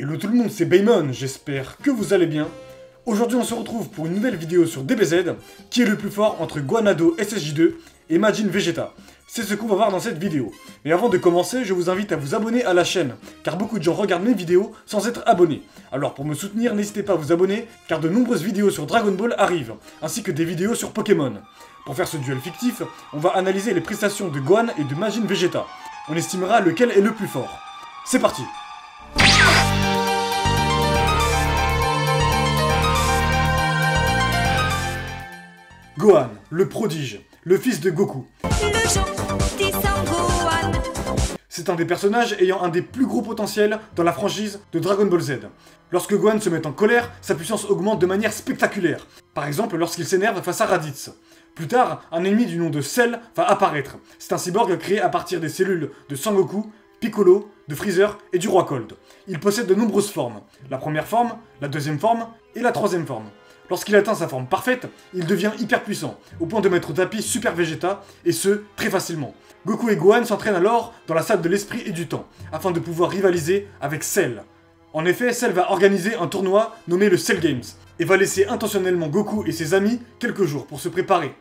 Hello tout le monde, c'est Baymon, j'espère que vous allez bien. Aujourd'hui on se retrouve pour une nouvelle vidéo sur DBZ, qui est le plus fort entre Gohan Ado SSJ2 et Majin Vegeta. C'est ce qu'on va voir dans cette vidéo. Mais avant de commencer, je vous invite à vous abonner à la chaîne, car beaucoup de gens regardent mes vidéos sans être abonnés. Alors pour me soutenir, n'hésitez pas à vous abonner, car de nombreuses vidéos sur Dragon Ball arrivent, ainsi que des vidéos sur Pokémon. Pour faire ce duel fictif, on va analyser les prestations de Gohan et de Majin Vegeta. On estimera lequel est le plus fort. C'est parti! Gohan, le prodige, le fils de Goku. C'est un des personnages ayant un des plus gros potentiels dans la franchise de Dragon Ball Z. Lorsque Gohan se met en colère, sa puissance augmente de manière spectaculaire. Par exemple, lorsqu'il s'énerve face à Raditz. Plus tard, un ennemi du nom de Cell va apparaître. C'est un cyborg créé à partir des cellules de Sangoku, Piccolo, de Freezer et du Roi Cold. Il possède de nombreuses formes. La première forme, la deuxième forme et la troisième forme. Lorsqu'il atteint sa forme parfaite, il devient hyper puissant, au point de mettre au tapis Super Vegeta, et ce, très facilement. Goku et Gohan s'entraînent alors dans la salle de l'esprit et du temps, afin de pouvoir rivaliser avec Cell. En effet, Cell va organiser un tournoi nommé le Cell Games, et va laisser intentionnellement Goku et ses amis quelques jours pour se préparer.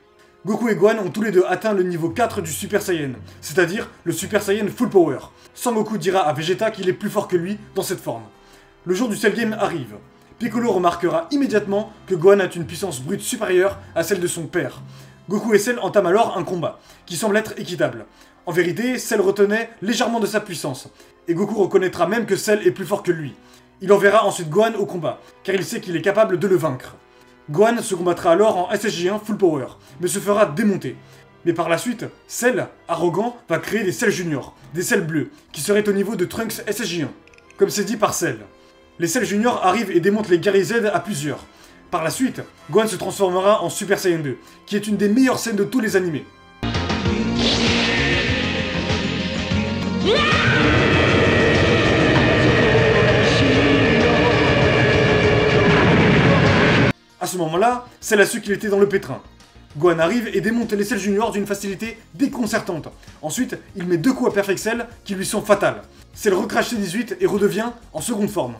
Goku et Gohan ont tous les deux atteint le niveau 4 du Super Saiyan, c'est-à-dire le Super Saiyan Full Power. Sangoku dira à Vegeta qu'il est plus fort que lui dans cette forme. Le jour du Cell Game arrive. Piccolo remarquera immédiatement que Gohan a une puissance brute supérieure à celle de son père. Goku et Cell entament alors un combat, qui semble être équitable. En vérité, Cell retenait légèrement de sa puissance, et Goku reconnaîtra même que Cell est plus fort que lui. Il enverra ensuite Gohan au combat, car il sait qu'il est capable de le vaincre. Gohan se combattra alors en SSJ1 Full Power, mais se fera démonter. Mais par la suite, Cell, arrogant, va créer des Cell Junior, des Cell bleus, qui seraient au niveau de Trunks SSJ1, comme c'est dit par Cell. Les Cell Junior arrivent et démontent les guerriers Z à plusieurs. Par la suite, Gohan se transformera en Super Saiyan 2, qui est une des meilleures scènes de tous les animés. À ce moment-là, Cell a su qu'il était dans le pétrin. Gohan arrive et démonte les Cell Junior d'une facilité déconcertante. Ensuite, il met deux coups à Perfect Cell qui lui sont fatales. Cell recrache ses 18 et redevient en seconde forme.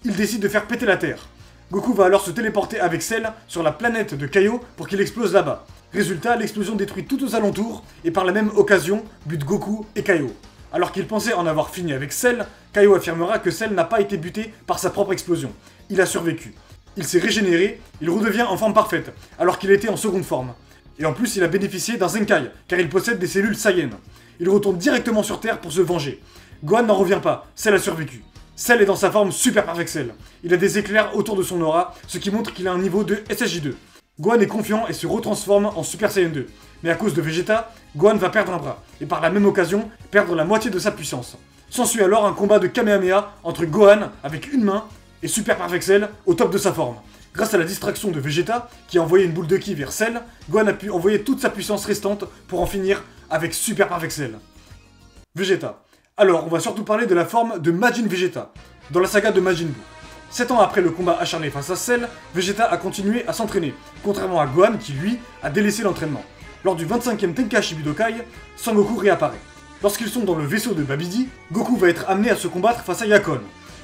Il décide de faire péter la Terre. Goku va alors se téléporter avec Cell sur la planète de Kaio pour qu'il explose là-bas. Résultat, l'explosion détruit tout aux alentours et par la même occasion bute Goku et Kaio. Alors qu'il pensait en avoir fini avec Cell, Kaio affirmera que Cell n'a pas été buté par sa propre explosion. Il a survécu. Il s'est régénéré, il redevient en forme parfaite, alors qu'il était en seconde forme. Et en plus, il a bénéficié d'un Zenkai, car il possède des cellules Saiyan. Il retourne directement sur Terre pour se venger. Gohan n'en revient pas, Cell a survécu. Cell est dans sa forme Super Perfect Cell. Il a des éclairs autour de son aura, ce qui montre qu'il a un niveau de SSJ2. Gohan est confiant et se retransforme en Super Saiyan 2. Mais à cause de Vegeta, Gohan va perdre un bras, et par la même occasion, perdre la moitié de sa puissance. S'ensuit alors un combat de Kamehameha entre Gohan, avec une main, et Super Perfect Cell au top de sa forme. Grâce à la distraction de Vegeta, qui a envoyé une boule de ki vers Cell, Gohan a pu envoyer toute sa puissance restante pour en finir avec Super Perfect Cell. Vegeta. Alors, on va surtout parler de la forme de Majin Vegeta, dans la saga de Majin Buu. 7 ans après le combat acharné face à Cell, Vegeta a continué à s'entraîner, contrairement à Gohan qui, lui, a délaissé l'entraînement. Lors du 25e Tenkaichi Budokai, Sangoku réapparaît. Lorsqu'ils sont dans le vaisseau de Babidi, Goku va être amené à se combattre face à Yakon.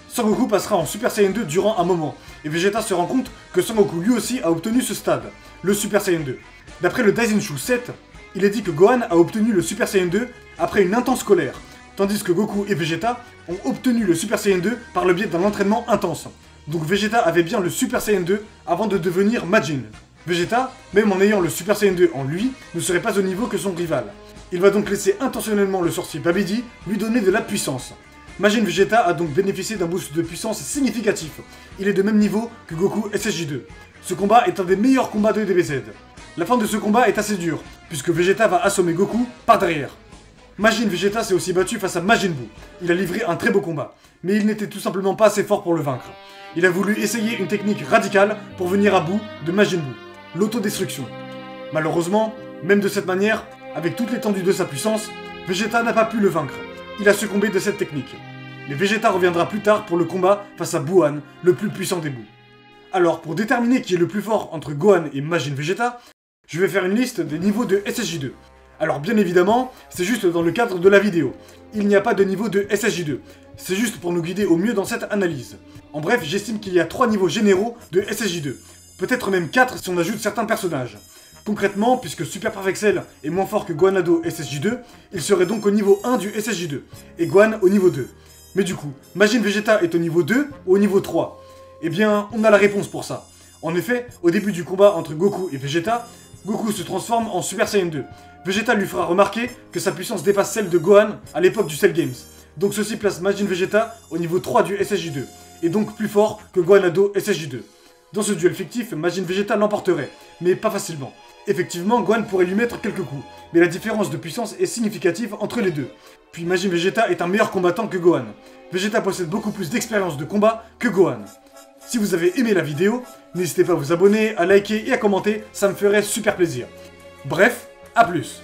Sangoku passera en Super Saiyan 2 durant un moment, et Vegeta se rend compte que Sangoku lui aussi a obtenu ce stade, le Super Saiyan 2. D'après le Daisenshu 7, il est dit que Gohan a obtenu le Super Saiyan 2 après une intense colère, tandis que Goku et Vegeta ont obtenu le Super Saiyan 2 par le biais d'un entraînement intense. Donc Vegeta avait bien le Super Saiyan 2 avant de devenir Majin. Vegeta, même en ayant le Super Saiyan 2 en lui, ne serait pas au niveau que son rival. Il va donc laisser intentionnellement le sorcier Babidi lui donner de la puissance. Majin Vegeta a donc bénéficié d'un boost de puissance significatif. Il est de même niveau que Goku SSJ2. Ce combat est un des meilleurs combats de DBZ. La fin de ce combat est assez dure, puisque Vegeta va assommer Goku par derrière. Majin Vegeta s'est aussi battu face à Majin Buu. Il a livré un très beau combat, mais il n'était tout simplement pas assez fort pour le vaincre. Il a voulu essayer une technique radicale pour venir à bout de Majin Buu, l'autodestruction. Malheureusement, même de cette manière, avec toute l'étendue de sa puissance, Vegeta n'a pas pu le vaincre. Il a succombé de cette technique. Mais Vegeta reviendra plus tard pour le combat face à Buuhan, le plus puissant des Buu. Alors, pour déterminer qui est le plus fort entre Gohan et Majin Vegeta, je vais faire une liste des niveaux de SSJ2. Alors bien évidemment, c'est juste dans le cadre de la vidéo. Il n'y a pas de niveau de SSJ2. C'est juste pour nous guider au mieux dans cette analyse. En bref, j'estime qu'il y a 3 niveaux généraux de SSJ2. Peut-être même 4 si on ajoute certains personnages. Concrètement, puisque Super Perfect Cell est moins fort que Gohan-Hado SSJ2, il serait donc au niveau 1 du SSJ2, et Gohan au niveau 2. Mais du coup, Majin Vegeta est au niveau 2 ou au niveau 3? Eh bien, on a la réponse pour ça. En effet, au début du combat entre Goku et Vegeta, Goku se transforme en Super Saiyan 2. Vegeta lui fera remarquer que sa puissance dépasse celle de Gohan à l'époque du Cell Games. Donc ceci place Majin Vegeta au niveau 3 du SSJ2, et donc plus fort que Gohan-Hado SSJ2. Dans ce duel fictif, Majin Vegeta l'emporterait, mais pas facilement. Effectivement, Gohan pourrait lui mettre quelques coups, mais la différence de puissance est significative entre les deux. Puis Majin Vegeta est un meilleur combattant que Gohan. Vegeta possède beaucoup plus d'expérience de combat que Gohan. Si vous avez aimé la vidéo, n'hésitez pas à vous abonner, à liker et à commenter, ça me ferait super plaisir. Bref, à plus.